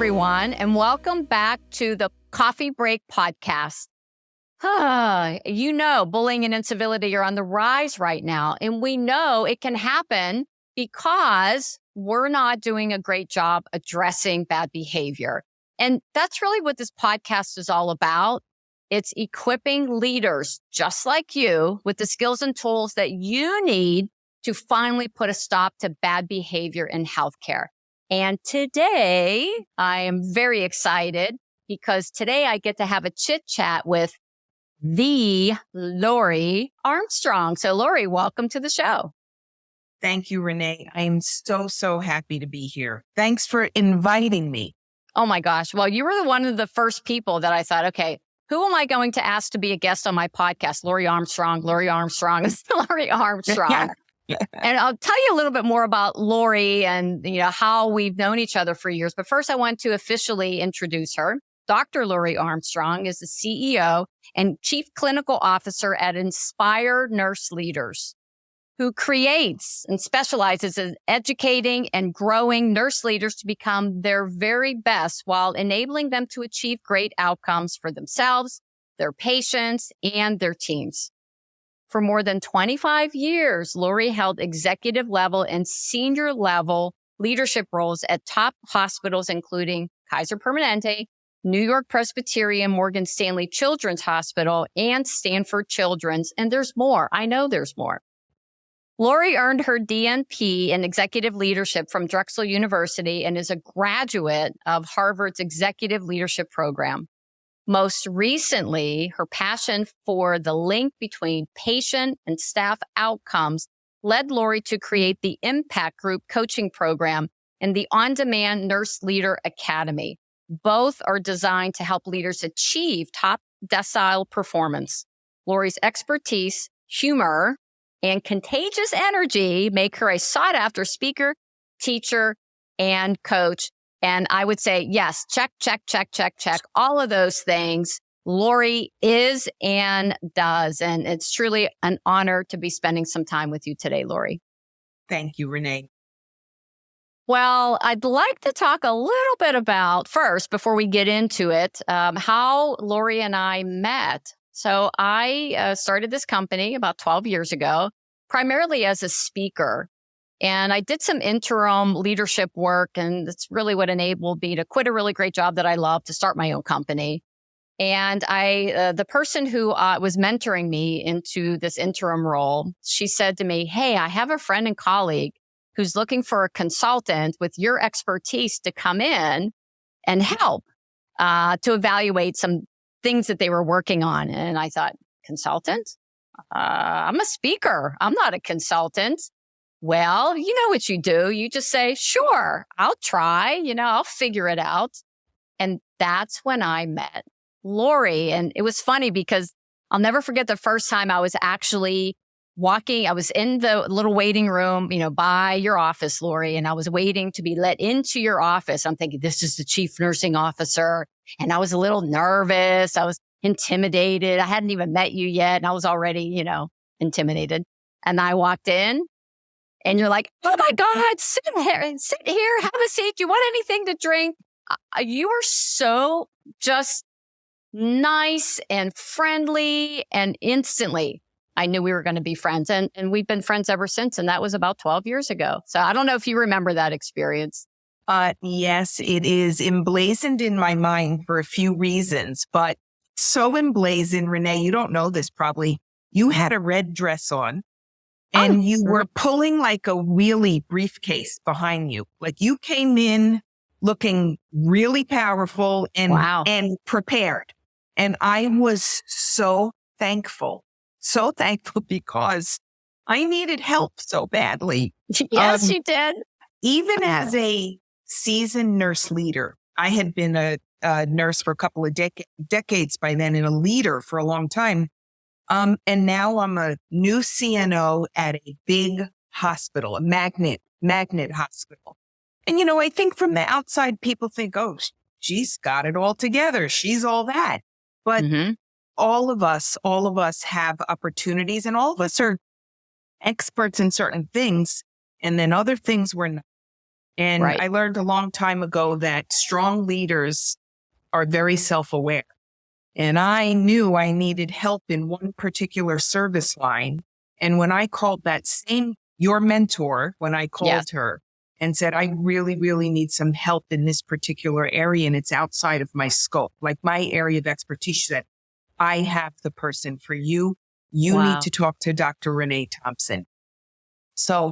everyone, and welcome back to the Coffee Break Podcast. Bullying and incivility are on the rise right now, and we know it can happen because we're not doing a great job addressing bad behavior. And that's really what this podcast is all about. It's equipping leaders just like you with the skills and tools that you need to finally put a stop to bad behavior in healthcare. And today, I am very excited because today I get to have a chit chat with the Lori Armstrong. So Lori, welcome to the show. Thank you, Renee. I am so happy to be here. Thanks for inviting me. Oh my gosh. Well, you were one of the first people that I thought, okay, who am I going to ask to be a guest on my podcast? Lori Armstrong. Lori Armstrong. And I'll tell you a little bit more about Lori and how we've known each other for years. But first, I want to officially introduce her. Dr. Lori Armstrong is the CEO and Chief Clinical Officer at Inspire Nurse Leaders, who creates and specializes in educating and growing nurse leaders to become their very best while enabling them to achieve great outcomes for themselves, their patients, and their teams. For more than 25 years, Lori held executive level and senior level leadership roles at top hospitals, including Kaiser Permanente, New York Presbyterian, Morgan Stanley Children's Hospital, and Stanford Children's. And there's more. I know there's more. Lori earned her DNP in executive leadership from Drexel University and is a graduate of Harvard's executive leadership program. Most recently, her passion for the link between patient and staff outcomes led Lori to create the Impact Group coaching program and the On-Demand Nurse Leader Academy. Both are designed to help leaders achieve top decile performance. Lori's expertise, humor, and contagious energy make her a sought-after speaker, teacher, and coach. And I would say, yes, check. All of those things Lori is and does. And it's truly an honor to be spending some time with you today, Lori. Thank you, Renee. Well, I'd like to talk a little bit about first, before we get into it, how Lori and I met. So I started this company about 12 years ago, primarily as a speaker. And I did some interim leadership work, and that's really what enabled me to quit a really great job that I love to start my own company. And the person who was mentoring me into this interim role, she said to me, hey, I have a friend and colleague who's looking for a consultant with your expertise to come in and help to evaluate some things that they were working on. And I thought, consultant? I'm a speaker. I'm not a consultant. Well, you know what you do. You just say, sure, I'll try, I'll figure it out. And that's when I met Lori. And it was funny because I'll never forget the first time I was actually walking. I was in the little waiting room, by your office, Lori, and I was waiting to be let into your office. I'm thinking, this is the chief nursing officer. And I was a little nervous. I was intimidated. I hadn't even met you yet. And I was already, intimidated. And I walked in. And you're like, oh my God, sit here, have a seat. Do you want anything to drink? You are so just nice and friendly. And instantly, I knew we were going to be friends. And we've been friends ever since. And that was about 12 years ago. So I don't know if you remember that experience. Yes, it is emblazoned in my mind for a few reasons. But so emblazoned, Renee, you don't know this probably. You had a red dress on. And you were pulling like a wheelie briefcase behind you. Like you came in looking really powerful and prepared. And I was so thankful because I needed help so badly. Yes, you did. Even as a seasoned nurse leader, I had been a nurse for a couple of decades by then and a leader for a long time. And now I'm a new CNO at a big hospital, a magnet hospital. And, I think from the outside, people think, oh, she's got it all together. She's all that. But all of us have opportunities and all of us are experts in certain things. And then other things we're not. And Right. I learned a long time ago that strong leaders are very self-aware. And I knew I needed help in one particular service line. And when I called your mentor, when I Yes. called her and said, I really, really need some help in this particular area and it's outside of my scope, like my area of expertise, she said, I have the person for you. You need Wow. to talk to Dr. Renee Thompson. So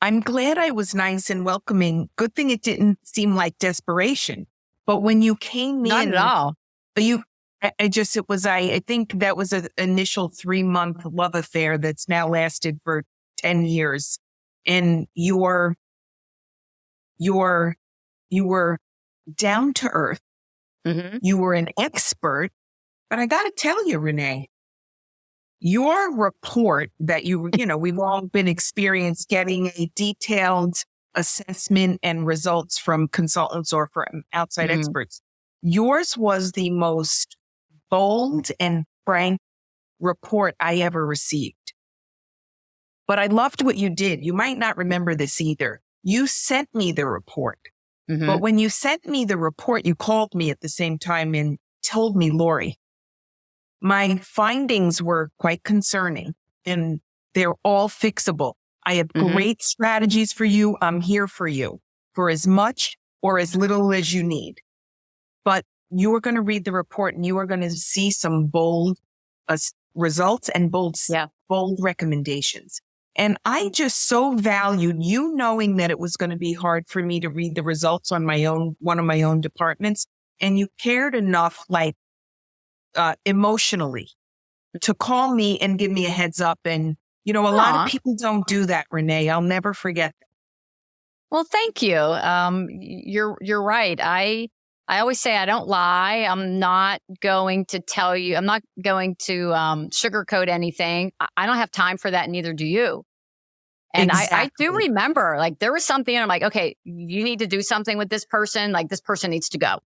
I'm glad I was nice and welcoming. Good thing it didn't seem like desperation. But when you came Not at in, all. I think that was an initial 3-month love affair that's now lasted for 10 years. And you were down to earth. Hmm. You were an expert. But I got to tell you, Renee, your report that we've all been experienced getting a detailed assessment and results from consultants or from outside Hmm. experts. Yours was the most bold and frank report I ever received. But I loved what you did. You might not remember this either. You sent me the report. Hmm. But when you sent me the report, you called me at the same time and told me, Lori, my findings were quite concerning and they're all fixable. I have Hmm. great strategies for you. I'm here for you for as much or as little as you need. But you are going to read the report and you are going to see some bold results and Yeah. bold recommendations. And I just so valued you knowing that it was going to be hard for me to read the results on one of my own departments. And you cared enough, like, emotionally to call me and give me a heads up. And, a lot of Aw. people don't do that, Renee. I'll never forget. Well, thank you. You're right. I always say I don't lie. I'm not going to tell you. I'm not going to sugarcoat anything. I don't have time for that. Neither do you. And I do Exactly. remember, like, there was something, and I'm like, okay, you need to do something with this person. Like, this person needs to go,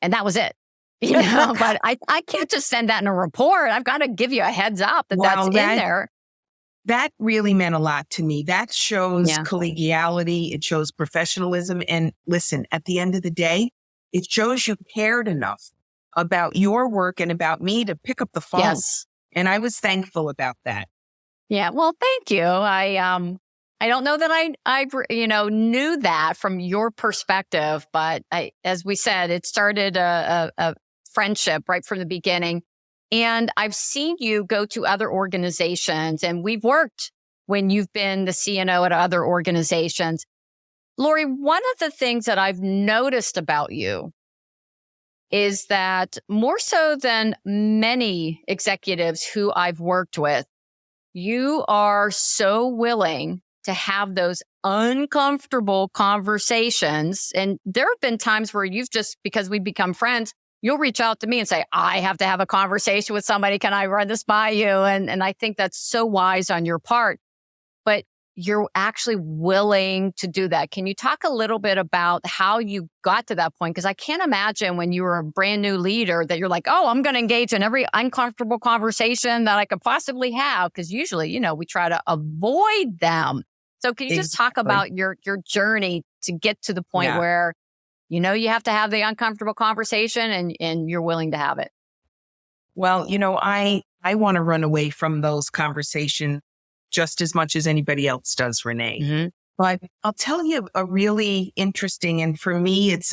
and that was it. But I can't just send that in a report. I've got to give you a heads up that that's Well, in there. that really meant a lot to me. That shows Yeah. collegiality. It shows professionalism. And listen, at the end of the day, it shows you cared enough about your work and about me to pick up the phone. Yes. And I was thankful about that. Yeah. Well, thank you. I don't know that I knew that from your perspective, but as we said, it started a friendship right from the beginning. And I've seen you go to other organizations, and we've worked when you've been the CNO at other organizations. Lori, one of the things that I've noticed about you is that more so than many executives who I've worked with, you are so willing to have those uncomfortable conversations. And there have been times where you've just, because we've become friends, you'll reach out to me and say, I have to have a conversation with somebody. Can I run this by you? And I think that's so wise on your part. But you're actually willing to do that. Can you talk a little bit about how you got to that point? Because I can't imagine when you were a brand new leader that you're like, oh, I'm going to engage in every uncomfortable conversation that I could possibly have. Because usually, we try to avoid them. So can you just talk Exactly. about your journey to get to the point Yeah. where, you have to have the uncomfortable conversation and you're willing to have it? Well, I want to run away from those conversations just as much as anybody else does, Renee. Hmm. But I'll tell you a really interesting, and for me, it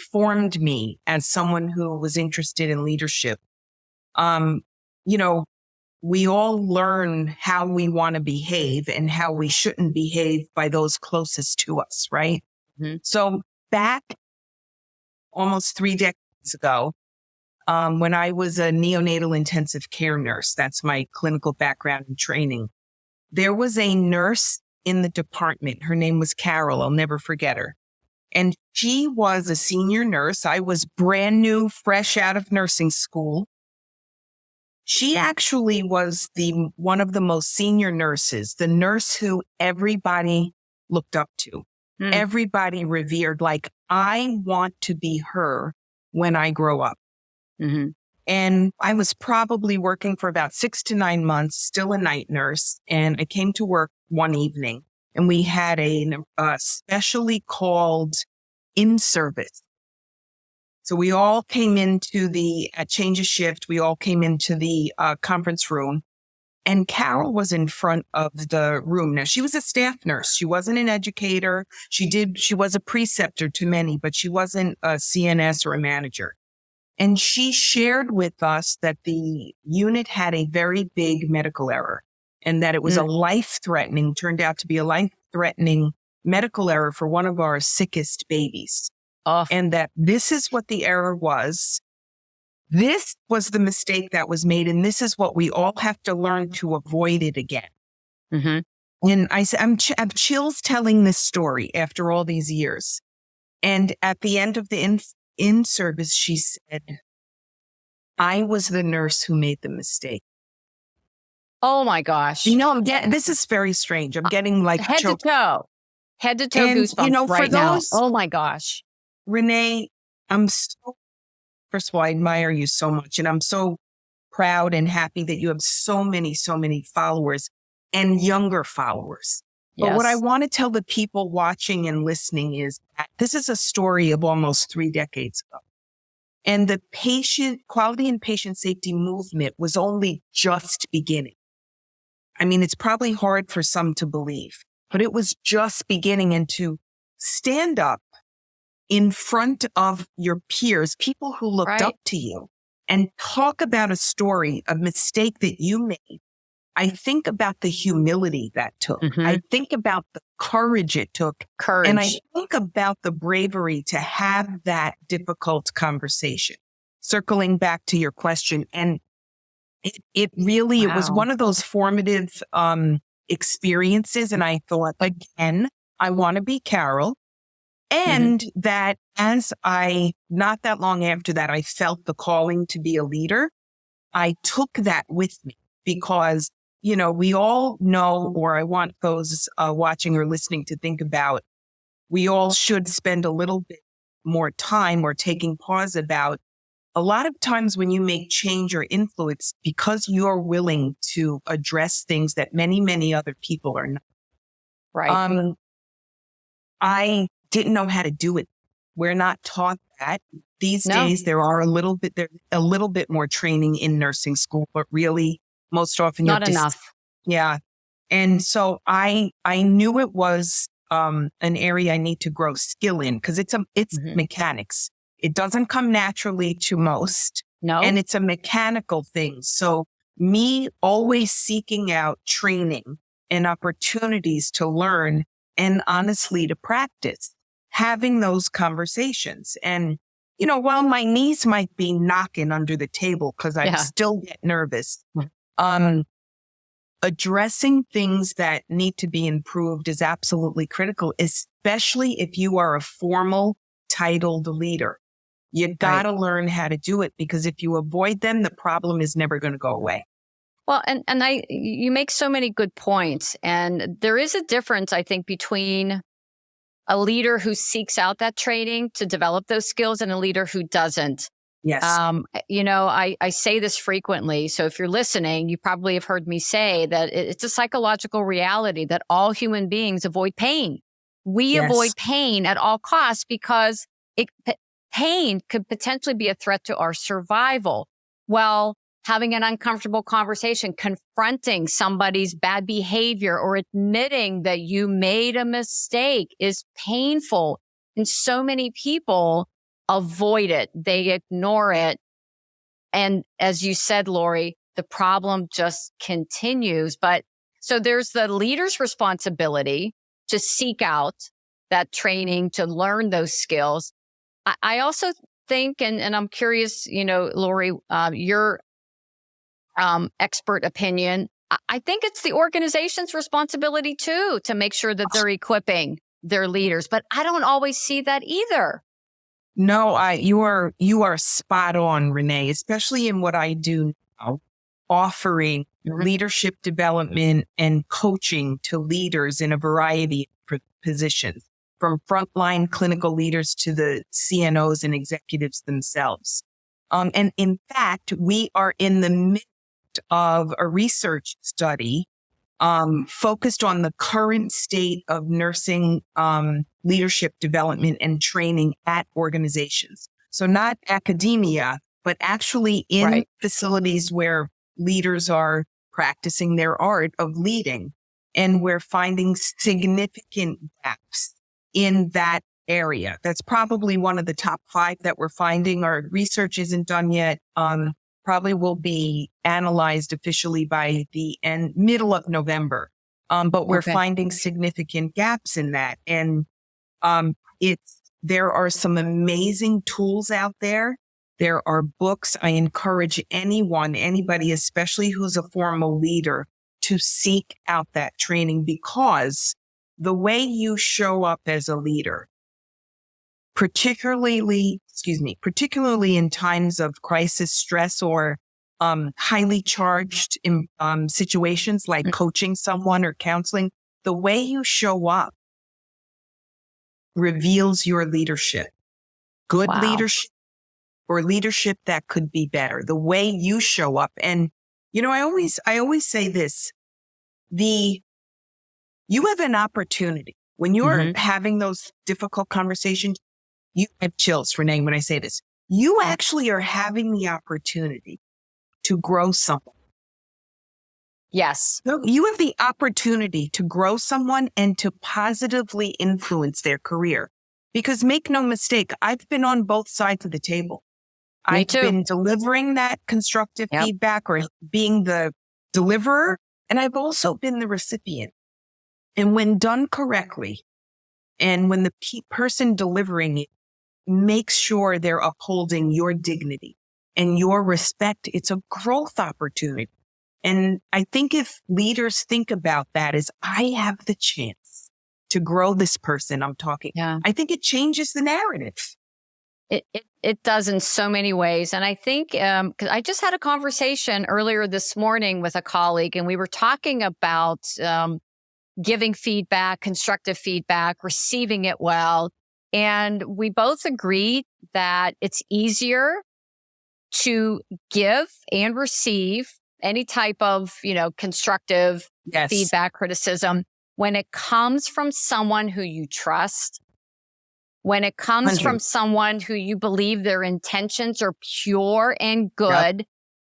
formed me as someone who was interested in leadership. Um, you know, we all learn how we want to behave and how we shouldn't behave by those closest to us, right? Hmm. So back almost 3 decades ago, when I was a neonatal intensive care nurse, that's my clinical background and training, there was a nurse in the department. Her name was Carol. I'll never forget her. And she was a senior nurse. I was brand new, fresh out of nursing school. She actually was one of the most senior nurses, the nurse who everybody looked up to. Hmm. Everybody revered, like, I want to be her when I grow up. Hmm. And I was probably working for about 6 to 9 months, still a night nurse. And I came to work one evening and we had a specially called in-service. So we all came into the change of shift. We all came into the conference room, and Carol was in front of the room. Now, she was a staff nurse. She wasn't an educator. She was a preceptor to many, but she wasn't a CNS or a manager. And she shared with us that the unit had a very big medical error, and that it was turned out to be a life-threatening medical error for one of our sickest babies. And that this is what the error was. This was the mistake that was made, and this is what we all have to learn to avoid it again. Mm-hmm. And I'm chills telling this story after all these years. And at the end of the in-service, she said, I was the nurse who made the mistake. Oh my gosh. This is very strange. I'm getting like head to toe goosebumps right now. Oh my gosh. Renee, first of all, I admire you so much, and I'm so proud and happy that you have so many followers and younger followers. Yes. But what I want to tell the people watching and listening is that this is a story of almost 3 decades ago. And the quality and patient safety movement was only just beginning. I mean, it's probably hard for some to believe, but it was just beginning. And to stand up in front of your peers, people who looked up to you, and talk about a mistake that you made. I think about the humility that took. Mm-hmm. I think about the courage it took. And I think about the bravery to have that difficult conversation. Circling back to your question, and it was one of those formative experiences. And I thought, again, I want to be Carol. And that not that long after that, I felt the calling to be a leader. I took that with me because, we all know, or I want those watching or listening to think about, we all should spend a little bit more time or taking pause about a lot of times when you make change or influence, because you're willing to address things that many, many other people are not. Right. I didn't know how to do it. We're not taught that. These days, there's a little bit more training in nursing school, but really most often not enough. Yeah. And so I knew it was an area I need to grow skill in, because it's mechanics. It doesn't come naturally to most. No. And it's a mechanical thing. So me always seeking out training and opportunities to learn and honestly to practice having those conversations. And, while my knees might be knocking under the table because I still get nervous, addressing things that need to be improved is absolutely critical, especially if you are a formal titled leader. You got to learn how to do it, because if you avoid them, the problem is never going to go away. Well, and you make so many good points. And there is a difference, I think, between a leader who seeks out that training to develop those skills and a leader who doesn't. Yes. I say this frequently. So if you're listening, you probably have heard me say that it's a psychological reality that all human beings avoid pain. We avoid pain at all costs because pain could potentially be a threat to our survival. Well, having an uncomfortable conversation, confronting somebody's bad behavior, or admitting that you made a mistake is painful. And so many people avoid it. They ignore it. And as you said, Lori, the problem just continues. But so there's the leader's responsibility to seek out that training, to learn those skills. I also think, and I'm curious, Lori, your expert opinion, I think it's the organization's responsibility too, to make sure that they're equipping their leaders. But I don't always see that either. No, you are spot on, Renee, especially in what I do now, offering leadership development and coaching to leaders in a variety of positions, from frontline clinical leaders to the CNOs and executives themselves. And in fact, we are in the midst of a research study focused on the current state of nursing leadership development and training at organizations. So not academia, but actually in Right. facilities where leaders are practicing their art of leading. And we're finding significant gaps in that area. That's probably one of the top 5 that we're finding. Our research isn't done yet. Probably will be analyzed officially by the middle of November. But we're Okay. finding significant gaps in that. And there are some amazing tools out there. There are books. I encourage anybody, especially who's a formal leader, to seek out that training, because the way you show up as a leader, particularly in times of crisis, stress, or highly charged situations like coaching someone or counseling, the way you show up reveals your leadership. Good Wow. leadership or leadership that could be better. The way you show up. And, I always say this, you have an opportunity when you're having those difficult conversations. You have chills, Renee, when I say this. You actually are having the opportunity to grow someone. Yes. So you have the opportunity to grow someone and to positively influence their career. Because make no mistake, I've been on both sides of the table. Me I've too. been delivering that constructive feedback or being the deliverer, and I've also been the recipient. And when done correctly, and when the person delivering it makes sure they're upholding your dignity and your respect, it's a growth opportunity. And I think if leaders think about that as, I have the chance to grow this person I'm talking, I think it changes the narrative. It does in so many ways. And I think, 'cause I just had a conversation earlier this morning with a colleague, and we were talking about giving feedback, constructive feedback, receiving it well. And we both agreed that it's easier to give and receive any type of, constructive feedback, criticism, when it comes from someone who you trust, when it comes from someone who you believe their intentions are pure and good.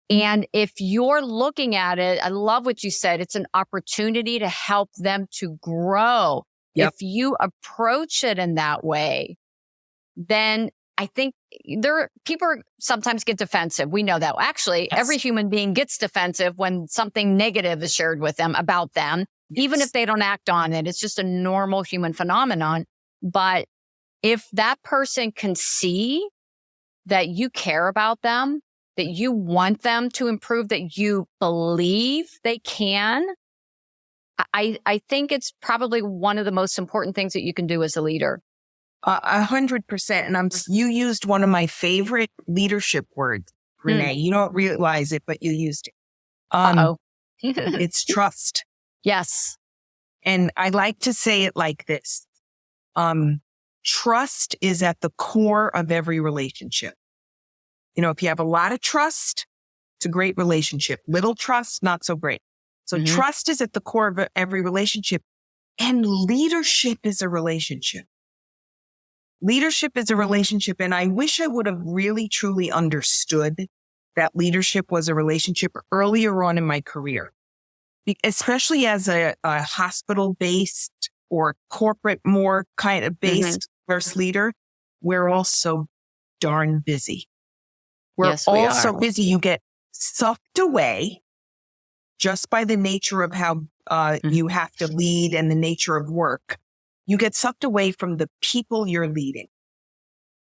And if you're looking at it, I love what you said, it's an opportunity to help them to grow. If you approach it in that way, then I think people sometimes get defensive. We know that. Actually, every human being gets defensive when something negative is shared with them about them, even if they don't act on it. It's just a normal human phenomenon. But if that person can see that you care about them, that you want them to improve, that you believe they can, I think it's probably one of the most important things that you can do as a leader. 100%. And you used one of my favorite leadership words, Renee. You don't realize it, but you used it. It's trust. Yes. And I like to say it like this. Trust is at the core of every relationship. If you have a lot of trust, it's a great relationship. Little trust, not so great. So trust is at the core of every relationship. And leadership is a relationship. Leadership is a relationship. And I wish I would have really, truly understood that leadership was a relationship earlier on in my career, especially as a hospital-based or corporate, more kind of based first leader. We're all so darn busy. We're all so busy. You get sucked away just by the nature of how you have to lead and the nature of work. You get sucked away from the people you're leading.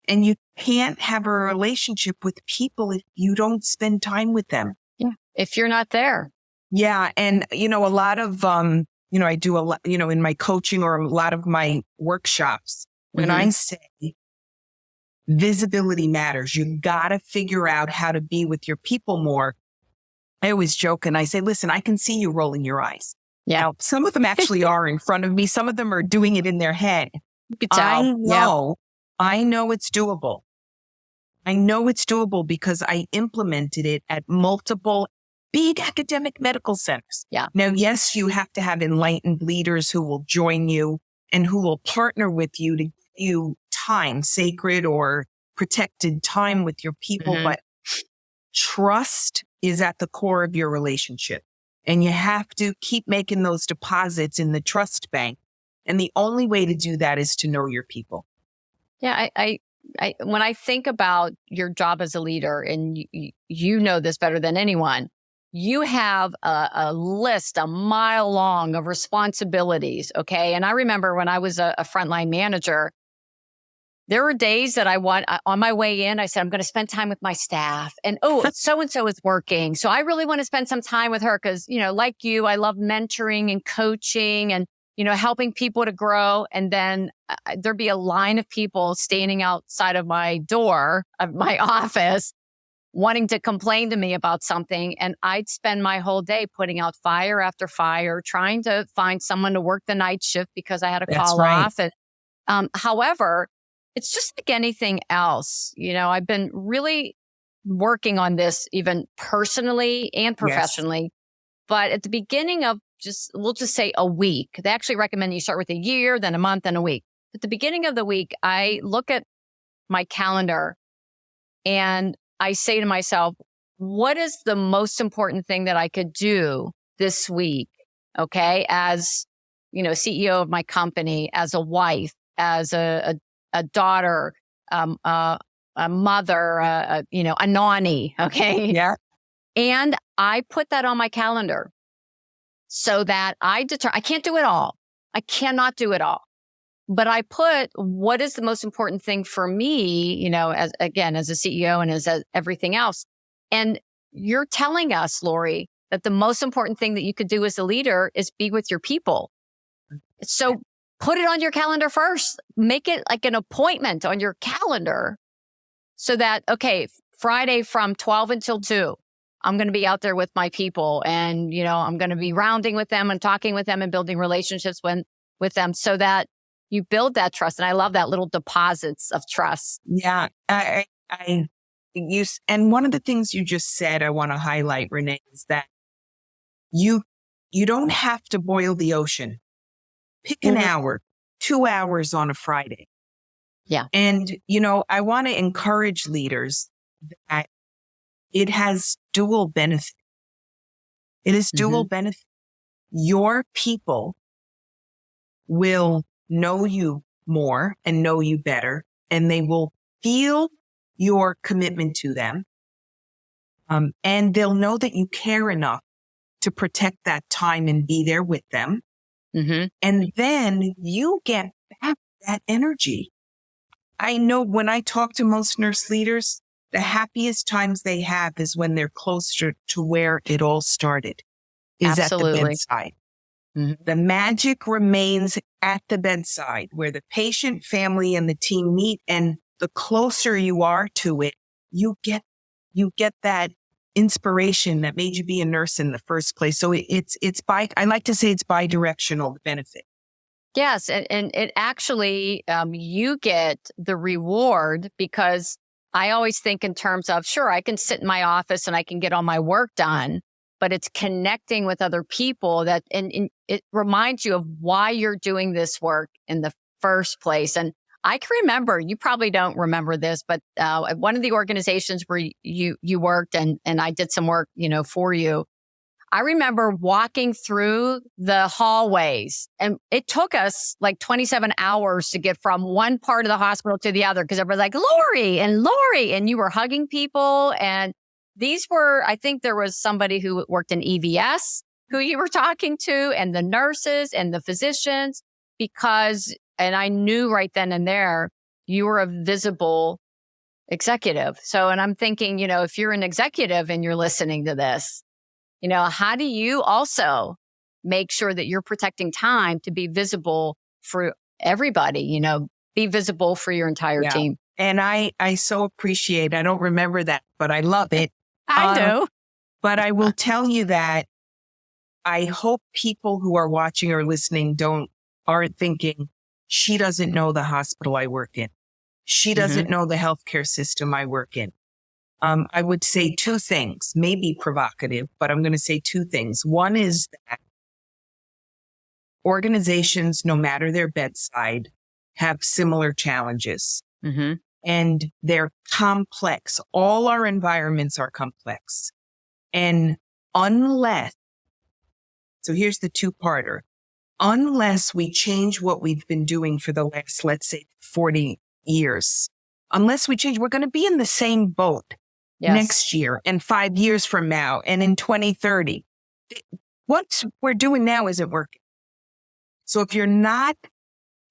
And you can't have a relationship with people if you don't spend time with them. Yeah. If you're not there. Yeah. And, a lot of, I do a lot, in my coaching or a lot of my workshops, when I say visibility matters, you got to figure out how to be with your people more. I always joke and I say, listen, I can see you rolling your eyes. Yeah. Now, some of them actually are in front of me. Some of them are doing it in their head. You could tell. I know it's doable. I know it's doable because I implemented it at multiple big academic medical centers. Yeah. Now, yes, you have to have enlightened leaders who will join you and who will partner with you to give you time, sacred or protected time with your people. Mhm. But trust is at the core of your relationship. And you have to keep making those deposits in the trust bank. And the only way to do that is to know your people. Yeah, I when I think about your job as a leader, and you know this better than anyone, you have a list a mile long of responsibilities. Okay, and I remember when I was a frontline manager, there were days that on my way in, I said, I'm going to spend time with my staff. And so is working. So I really want to spend some time with her because, like you, I love mentoring and coaching and, helping people to grow. And then there'd be a line of people standing outside of my door of my office wanting to complain to me about something. And I'd spend my whole day putting out fire after fire, trying to find someone to work the night shift because I had to call off. And, however, it's just like anything else. I've been really working on this even personally and professionally. Yes. But at the beginning of we'll just say a week, they actually recommend you start with a year, then a month, and a week. At the beginning of the week, I look at my calendar and I say to myself, what is the most important thing that I could do this week? Okay. As, CEO of my company, as a wife, as a daughter, a mother, a nanny. Okay. Yeah. And I put that on my calendar so that I can't do it all. I cannot do it all. But I put what is the most important thing for me, as a CEO and as everything else. And you're telling us, Lori, that the most important thing that you could do as a leader is be with your people. So put it on your calendar first. Make it like an appointment on your calendar so that, okay, Friday from 12 until 2, I'm going to be out there with my people and, I'm going to be rounding with them and talking with them and building relationships with them so that you build that trust. And I love that little deposits of trust. Yeah. And one of the things you just said, I want to highlight, Renee, is that you don't have to boil the ocean. Pick an hour, 2 hours on a Friday. Yeah. And, I want to encourage leaders that it has dual benefit. It is dual benefit. Your people will know you more and know you better, and they will feel your commitment to them. And they'll know that you care enough to protect that time and be there with them. Mm-hmm. And then you get back that energy. I know when I talk to most nurse leaders, the happiest times they have is when they're closer to where it all started, is Absolutely. At the bedside. Mm-hmm. The magic remains at the bedside where the patient, family, and the team meet. And the closer you are to it, you get that inspiration that made you be a nurse in the first place. So I like to say it's bi-directional, the benefit. Yes. And it actually, you get the reward because I always think in terms of, sure, I can sit in my office and I can get all my work done, but it's connecting with other people and it reminds you of why you're doing this work in the first place. And I can remember, you probably don't remember this, but one of the organizations where you worked and I did some work, for you, I remember walking through the hallways and it took us like 27 hours to get from one part of the hospital to the other because everybody was like, Lori, and you were hugging people. And I think there was somebody who worked in EVS who you were talking to and the nurses and the physicians and I knew right then and there, you were a visible executive. So, and I'm thinking, if you're an executive and you're listening to this, how do you also make sure that you're protecting time to be visible for everybody, be visible for your entire team? And I so appreciate, I don't remember that, but I love it. I do. But I will tell you that I hope people who are watching or listening aren't thinking, she doesn't know the hospital I work in. She doesn't know the healthcare system I work in. I would say two things, maybe provocative, but I'm going to say two things. One is that organizations, no matter their bedside, have similar challenges Mm-hmm. and they're complex. All our environments are complex. And unless, so here's the two-parter, unless we change what we've been doing for the last, let's say, 40 years, unless we change, we're going to be in the same boat next year and 5 years from now and in 2030. What we're doing now isn't working. So if you're not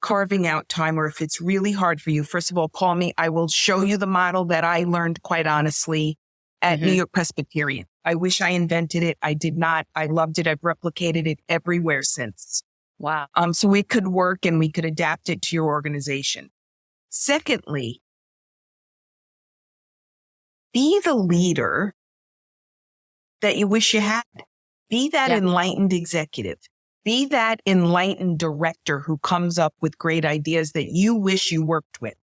carving out time, or if it's really hard for you, first of all, call me. I will show you the model that I learned, quite honestly, at New York Presbyterian. I wish I invented it. I did not. I loved it. I've replicated it everywhere since. Wow. So it could work and we could adapt it to your organization. Secondly, be the leader that you wish you had. Be that enlightened executive. Be that enlightened director who comes up with great ideas that you wish you worked with.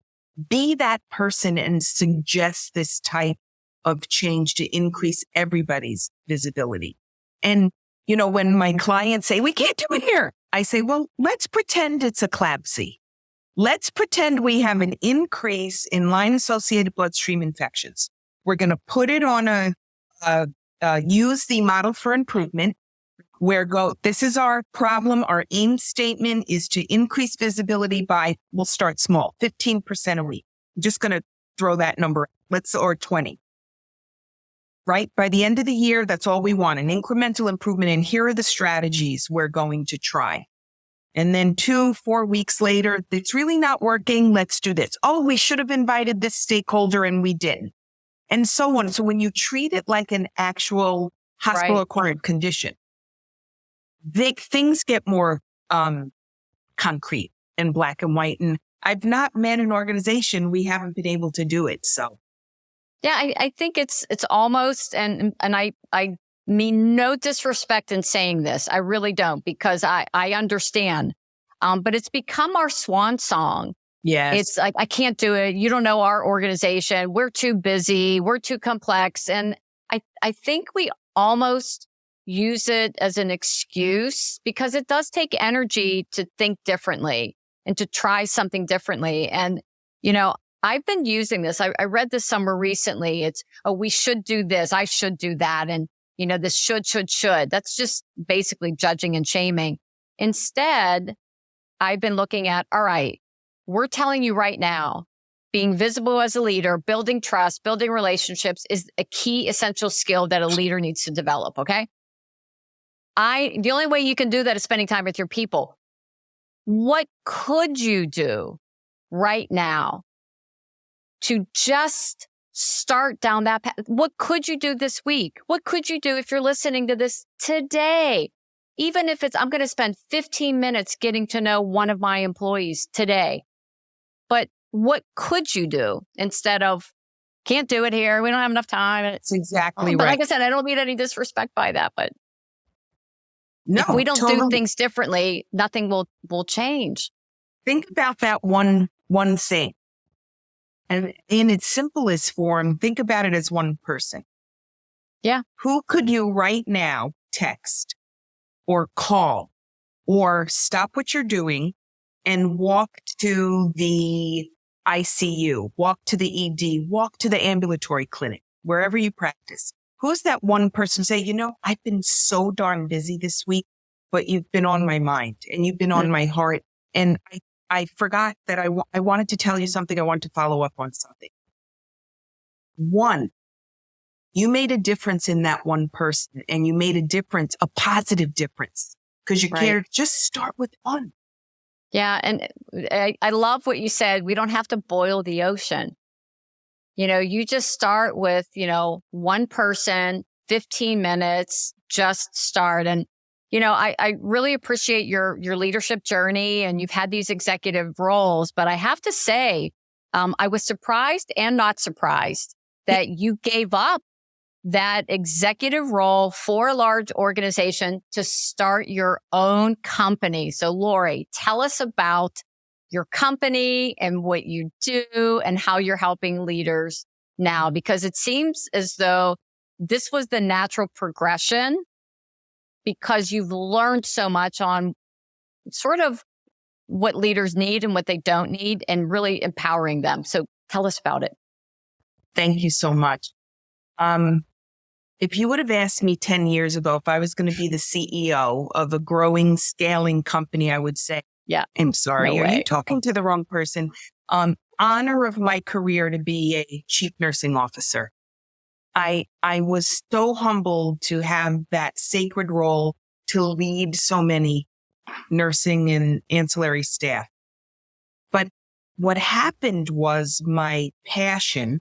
Be that person and suggest this type of change to increase everybody's visibility. And, you know, when my clients say, we can't do it here, I say, well, let's pretend it's eclampsia. Let's pretend we have an increase in line-associated bloodstream infections. We're going to put it on use the model for improvement. This is our problem. Our aim statement is to increase visibility by, we'll start small, 15% a week. I'm just going to throw that number, or 20. Right? By the end of the year, that's all we want, an incremental improvement. And here are the strategies we're going to try. And then 2-4 weeks later, it's really not working. Let's do this. Oh, we should have invited this stakeholder and we didn't. And so on. So when you treat it like an actual hospital-acquired condition, things get more concrete and black and white. And I've not met an organization we haven't been able to do it. So, yeah, I think it's almost, and I mean no disrespect in saying this. I really don't, because I understand. But it's become our swan song. yes, It's like, I can't do it. You don't know our organization. We're too busy. We're too complex. And I think we almost use it as an excuse, because it does take energy to think differently and to try something differently. And, you know, I've been using this. I read this somewhere recently. It's, oh, we should do this. I should do that. And, you know, this should. That's just basically judging and shaming. Instead, I've been looking at, all right, we're telling you right now, being visible as a leader, building trust, building relationships is a key essential skill that a leader needs to develop. Okay. The only way you can do that is spending time with your people. What could you do right now to just start down that path? What could you do this week? What could you do if you're listening to this today? Even if I'm going to spend 15 minutes getting to know one of my employees today. But what could you do instead of, can't do it here, we don't have enough time? That's exactly but right. Like I said, I don't mean any disrespect by that, but no, if we don't do totally. things differently, nothing will change. Think about that one thing. And in its simplest form, think about it as one person. Yeah. Who could you right now text or call or stop what you're doing and walk to the ICU, walk to the ED, walk to the ambulatory clinic, wherever you practice? Who's that one person say, you know, I've been so darn busy this week, but you've been on my mind and you've been on my heart. And I forgot that I wanted to tell you something. I wanted to follow up on something. One, you made a difference in that one person, and you made a positive difference, because you cared. Just start with one. Yeah. And I love what you said. We don't have to boil the ocean. You know, you just start with, you know, one person, 15 minutes, just start. And, you know, I really appreciate your leadership journey, and you've had these executive roles, but I have to say, I was surprised and not surprised that you gave up that executive role for a large organization to start your own company. So Lori, tell us about your company and what you do and how you're helping leaders now? Because it seems as though this was the natural progression because you've learned so much on sort of what leaders need and what they don't need and really empowering them. So tell us about it. Thank you so much. If you would have asked me 10 years ago if I was going to be the CEO of a growing, scaling company, I would say, yeah, I'm sorry, no are way. you talking to the wrong person? Honor of my career to be a chief nursing officer. I was so humbled to have that sacred role to lead so many nursing and ancillary staff. But what happened was my passion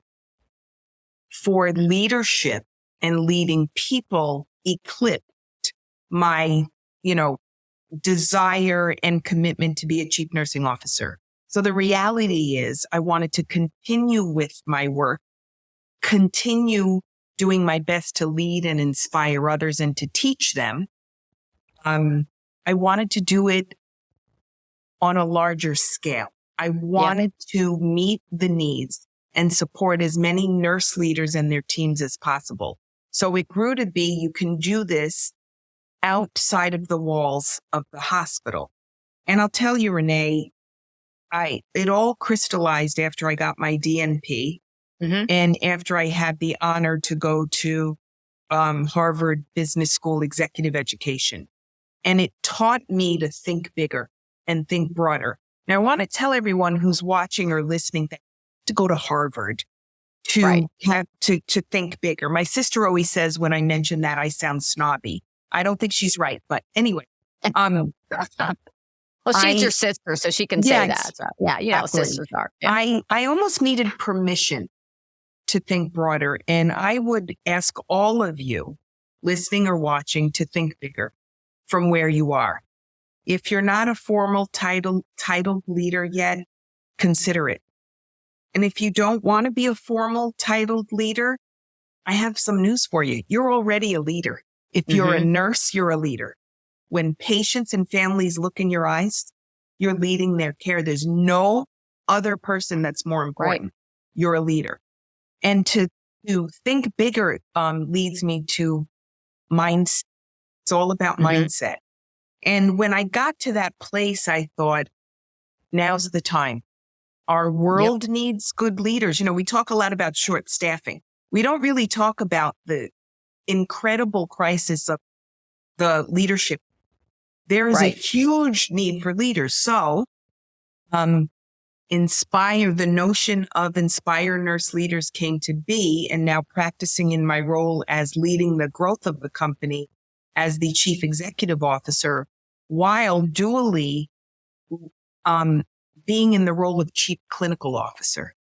for leadership and leading people eclipsed my, desire and commitment to be a chief nursing officer. So the reality is I wanted to continue with my work, continue doing my best to lead and inspire others and to teach them. I wanted to do it on a larger scale. I wanted to meet the needs and support as many nurse leaders and their teams as possible. So it grew to be, you can do this outside of the walls of the hospital. And I'll tell you, Renee, it all crystallized after I got my DNP and after I had the honor to go to Harvard Business School executive education. And it taught me to think bigger and think broader. Now, I want to tell everyone who's watching or listening that to go to Harvard to have to think bigger. My sister always says when I mention that I sound snobby. I don't think she's right, but anyway. Well, she's your sister, so she can say that. So, yeah, absolutely. Sisters are. Yeah. I almost needed permission to think broader. And I would ask all of you listening or watching to think bigger from where you are. If you're not a formal titled leader yet, consider it. And if you don't want to be a formal titled leader, I have some news for you. You're already a leader. If you're a nurse, you're a leader. When patients and families look in your eyes, you're leading their care. There's no other person that's more important. Right. You're a leader. And to think bigger leads me to mindset. It's all about mindset. And when I got to that place, I thought, now's the time. Our world needs good leaders. We talk a lot about short staffing. We don't really talk about the incredible crisis of the leadership. There is a huge need for leaders. So, the notion of Inspire Nurse Leaders came to be, and now practicing in my role as leading the growth of the company as the chief executive officer, while dually being in the role of chief clinical officer.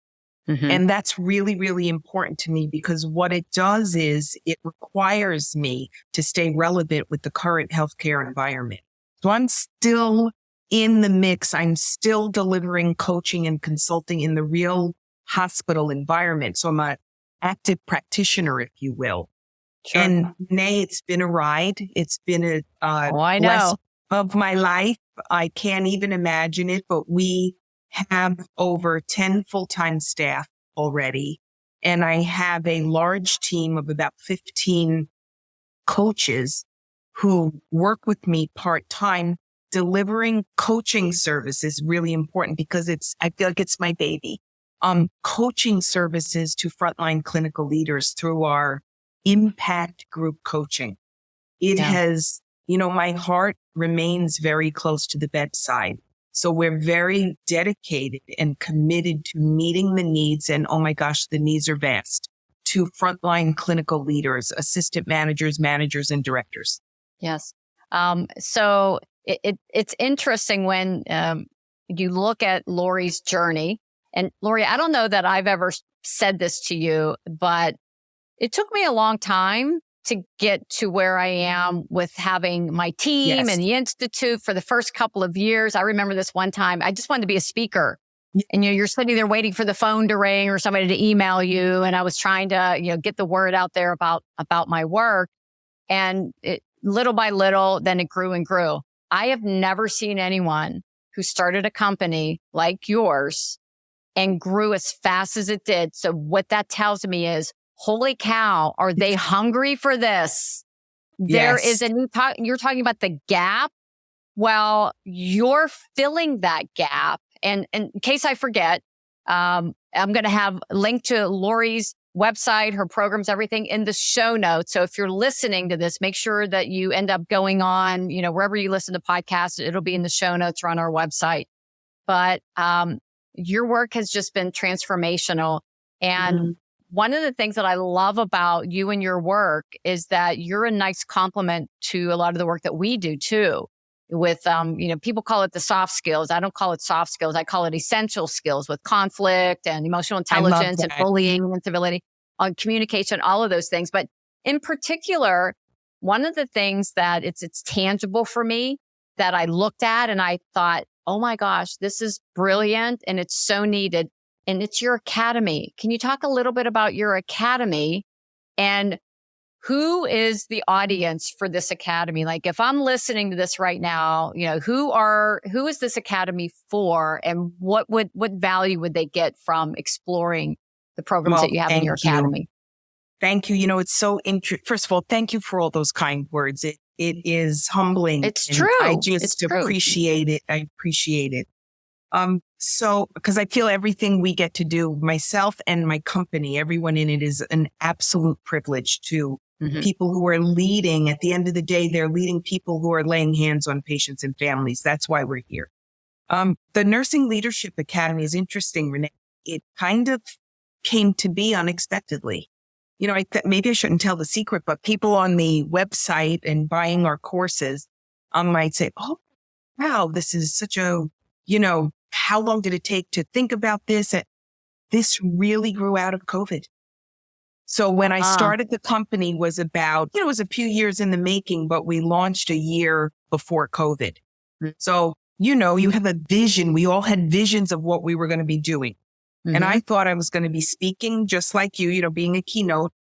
And that's really, really important to me because what it does is it requires me to stay relevant with the current healthcare environment. So I'm still in the mix. I'm still delivering coaching and consulting in the real hospital environment. So I'm an active practitioner, if you will. Sure. And Renee, it's been a ride. It's been I know. Of my life. I can't even imagine it, but we have over 10 full-time staff already. And I have a large team of about 15 coaches who work with me part-time. Delivering coaching service is really important because I feel like it's my baby. Coaching services to frontline clinical leaders through our impact group coaching. It has, my heart remains very close to the bedside. So we're very dedicated and committed to meeting the needs. And oh my gosh, the needs are vast to frontline clinical leaders, assistant managers, and directors. Yes. So it's interesting when you look at Lori's journey. And Lori, I don't know that I've ever said this to you, but it took me a long time to get to where I am with having my team and the Institute for the first couple of years. I remember this one time, I just wanted to be a speaker. And you're sitting there waiting for the phone to ring or somebody to email you. And I was trying to, get the word out there about my work. And little by little, then it grew and grew. I have never seen anyone who started a company like yours and grew as fast as it did. So what that tells me is, holy cow, are they hungry for this? There is Yes. you're talking about the gap. Well, you're filling that gap. And in case I forget, I'm going to have a link to Lori's website, her programs, everything in the show notes. So if you're listening to this, make sure that you end up going on, wherever you listen to podcasts, it'll be in the show notes or on our website. But your work has just been transformational. And one of the things that I love about you and your work is that you're a nice complement to a lot of the work that we do too. With, people call it the soft skills. I don't call it soft skills. I call it essential skills with conflict and emotional intelligence and bullying and civility, on communication, all of those things. But in particular, one of the things that it's tangible for me that I looked at and I thought, oh my gosh, this is brilliant and it's so needed. And it's your academy. Can you talk a little bit about your academy and who is the audience for this academy? Like if I'm listening to this right now, who is this academy for, and what value would they get from exploring the programs that you have in your academy? Thank you. It's so interesting. First of all, thank you for all those kind words. It is humbling. It's true. I just appreciate it. I appreciate it. So, because I feel everything we get to do, myself and my company, everyone in it, is an absolute privilege to people who are leading. At the end of the day, they're leading people who are laying hands on patients and families. That's why we're here. The Nursing Leadership Academy is interesting, Renee. It kind of came to be unexpectedly. Maybe I shouldn't tell the secret, but people on the website and buying our courses might say, oh, wow, this is such a, how long did it take to think about this? This really grew out of COVID. So when I started the company was about, it was a few years in the making, but we launched a year before COVID. So, you have a vision. We all had visions of what we were going to be doing. And I thought I was going to be speaking just like you, being a keynote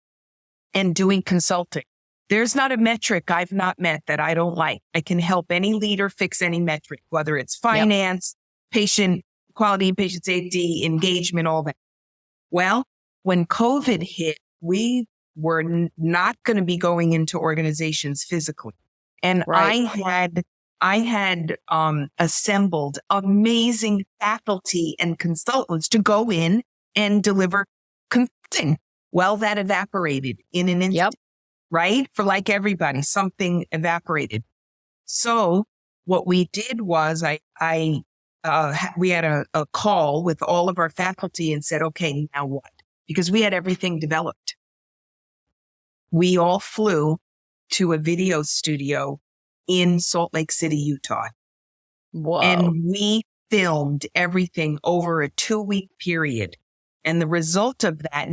and doing consulting. There's not a metric I've not met that I don't like. I can help any leader fix any metric, whether it's finance, patient quality and patient safety, engagement, all that. Well, when COVID hit, we were not going to be going into organizations physically. And I had assembled amazing faculty and consultants to go in and deliver consulting. Well, that evaporated in an instant, right? For like everybody, something evaporated. So what we did was we had a call with all of our faculty and said, okay, now what? Because we had everything developed. We all flew to a video studio in Salt Lake City, Utah. Whoa. And we filmed everything over a 2-week period. And the result of that,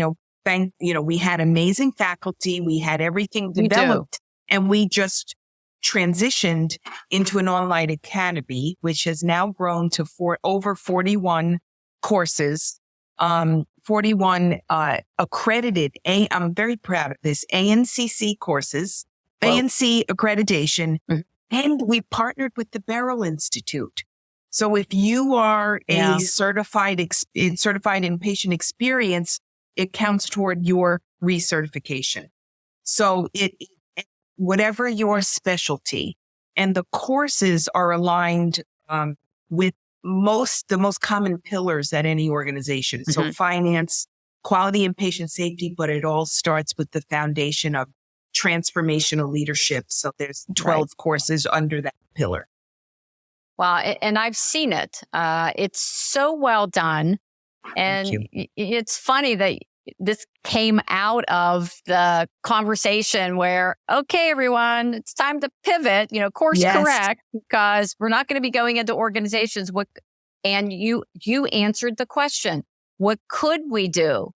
we had amazing faculty. We had everything developed, and we just transitioned into an online academy, which has now grown to over 41 courses, 41 accredited. I'm very proud of this, ANCC courses, ANC accreditation, and we partnered with the Barrel Institute. So if you are a certified in patient experience, it counts toward your recertification. So whatever your specialty, and the courses are aligned with the most common pillars at any organization. So finance, quality and patient safety, but it all starts with the foundation of transformational leadership. So there's 12 courses under that pillar. Wow. And I've seen it. It's so well done. And it's funny that this came out of the conversation where, okay, everyone, it's time to pivot, course correct, because we're not going to be going into organizations. And you answered the question, what could we do?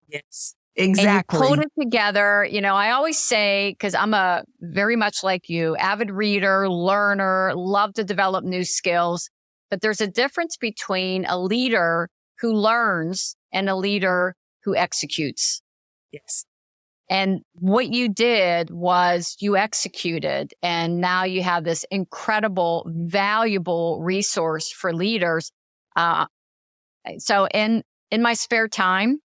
Yes, exactly. And you pulled it together. I always say, because I'm a very much like you, avid reader, learner, love to develop new skills. But there's a difference between a leader who learns and a leader who executes. Yes. And what you did was you executed, and now you have this incredible, valuable resource for leaders. So in my spare time,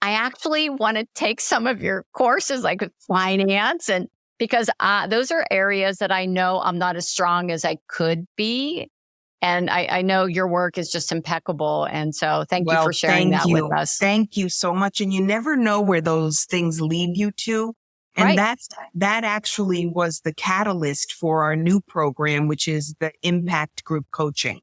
I actually want to take some of your courses like with finance and because those are areas that I know I'm not as strong as I could be. And I know your work is just impeccable. And so thank you Well, for sharing that with us. Thank you so much. And you never know where those things lead you to. And Right. that actually was the catalyst for our new program, which is the impact group coaching.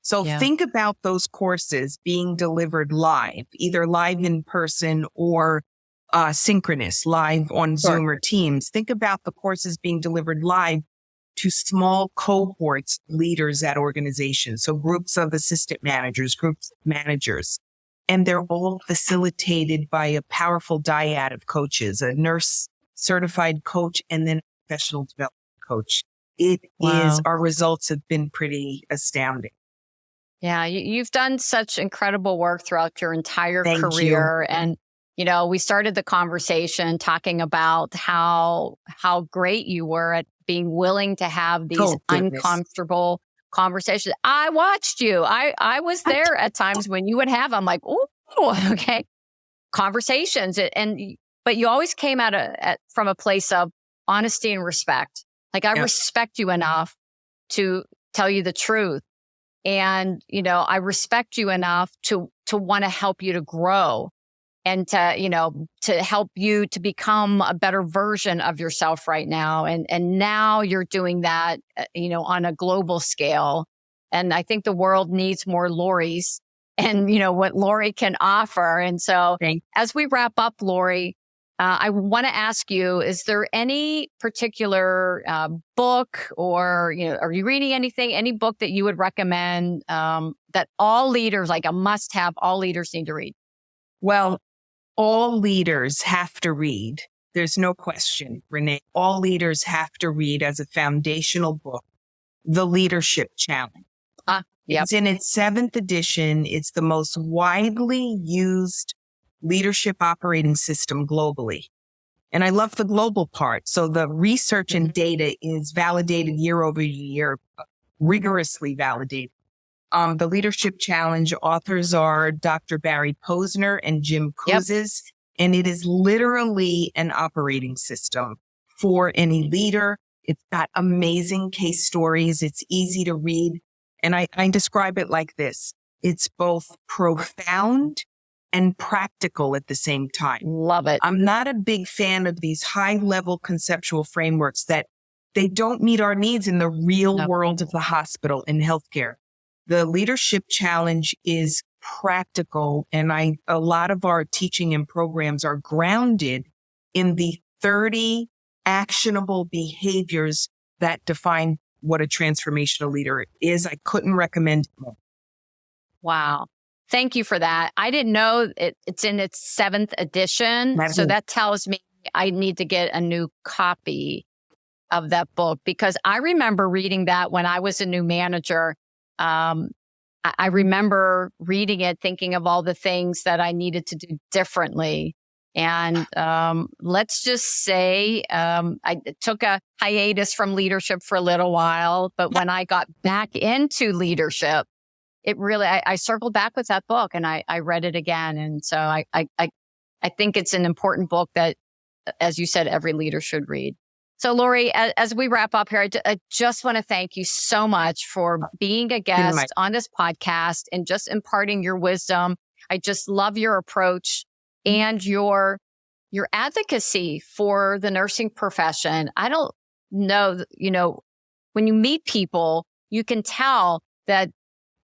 So Yeah. think about those courses being delivered live, either live in person or synchronous, live on Sure. Zoom or Teams. Think about the courses being delivered live to small cohorts of leaders at organizations. So groups of assistant managers, groups of managers, and they're all facilitated by a powerful dyad of coaches, a nurse certified coach, and then a professional development coach. Wow. Our results have been pretty astounding. Yeah, you've done such incredible work throughout your entire Thank you. career. And, we started the conversation talking about how great you were at being willing to have these Oh, goodness. uncomfortable conversations. I watched you. I was there at times when you would have, I'm like, oh, okay, conversations. But you always came from a place of honesty and respect. Like, I respect you enough to tell you the truth. And, I respect you enough to want to help you to grow and to help you to become a better version of yourself right now. And now you're doing that, on a global scale. And I think the world needs more Loris and, what Lori can offer. And so as we wrap up, Lori, I want to ask you, is there any particular book or, are you reading anything, any book that you would recommend that all leaders, like a must have, all leaders need to read? Well, all leaders have to read. There's no question, Renee. All leaders have to read as a foundational book, The Leadership Challenge. Yep. It's in its 7th edition. It's the most widely used leadership operating system globally. And I love the global part. So the research and data is validated year over year, rigorously validated. The Leadership Challenge authors are Dr. Barry Posner and Jim Kouzes, and it is literally an operating system for any leader. It's got amazing case stories. It's easy to read. And I describe it like this. It's both profound and practical at the same time. Love it. I'm not a big fan of these high-level conceptual frameworks that they don't meet our needs in the real world of the hospital and healthcare. The Leadership Challenge is practical, and a lot of our teaching and programs are grounded in the 30 actionable behaviors that define what a transformational leader is. I couldn't recommend it more. Wow. Thank you for that. I didn't know it's in its 7th edition. So that tells me I need to get a new copy of that book because I remember reading that when I was a new manager. I remember reading it, thinking of all the things that I needed to do differently. And let's just say I took a hiatus from leadership for a little while. But when I got back into leadership, it really, I circled back with that book and I read it again. And so I think it's an important book that, as you said, every leader should read. So Lori, as we wrap up here, I just want to thank you so much for being a guest on this podcast and just imparting your wisdom. I just love your approach and your advocacy for the nursing profession. I don't know, when you meet people, you can tell that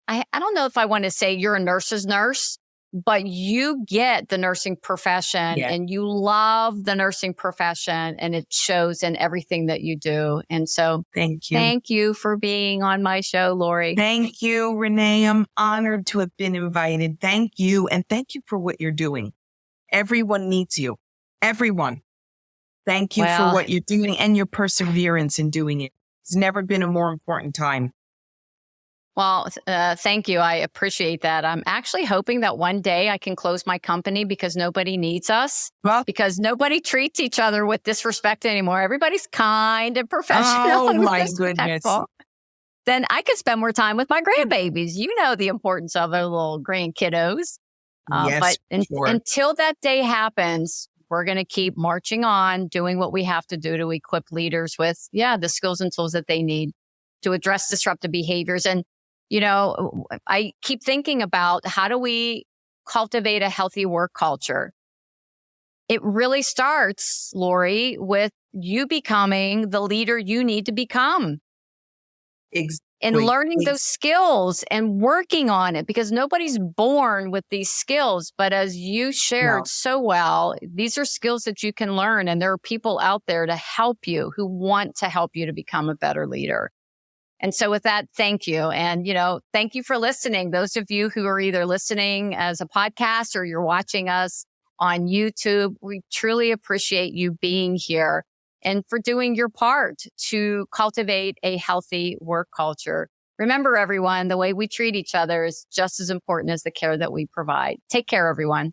I don't know if I want to say you're a nurse's nurse, but you get the nursing profession and you love the nursing profession and it shows in everything that you do. And so thank you. Thank you for being on my show, Lori. Thank you, Renee. I'm honored to have been invited. Thank you. And thank you for what you're doing. Everyone needs you. Everyone. Thank you for what you're doing and your perseverance in doing it. It's never been a more important time. Well, thank you. I appreciate that. I'm actually hoping that one day I can close my company because nobody needs us. Well, because nobody treats each other with disrespect anymore. Everybody's kind and professional. Oh, my goodness. then I could spend more time with my grandbabies. You know the importance of our little grandkiddos. Yes, sure. Until that day happens, we're going to keep marching on, doing what we have to do to equip leaders with, the skills and tools that they need to address disruptive behaviors. And, I keep thinking about how do we cultivate a healthy work culture? It really starts, Lori, with you becoming the leader you need to become. And learning those skills and working on it, because nobody's born with these skills. But as you shared so well, these are skills that you can learn. And there are people out there to help you who want to help you to become a better leader. And so with that, thank you. And, thank you for listening. Those of you who are either listening as a podcast or you're watching us on YouTube, we truly appreciate you being here and for doing your part to cultivate a healthy work culture. Remember, everyone, the way we treat each other is just as important as the care that we provide. Take care, everyone.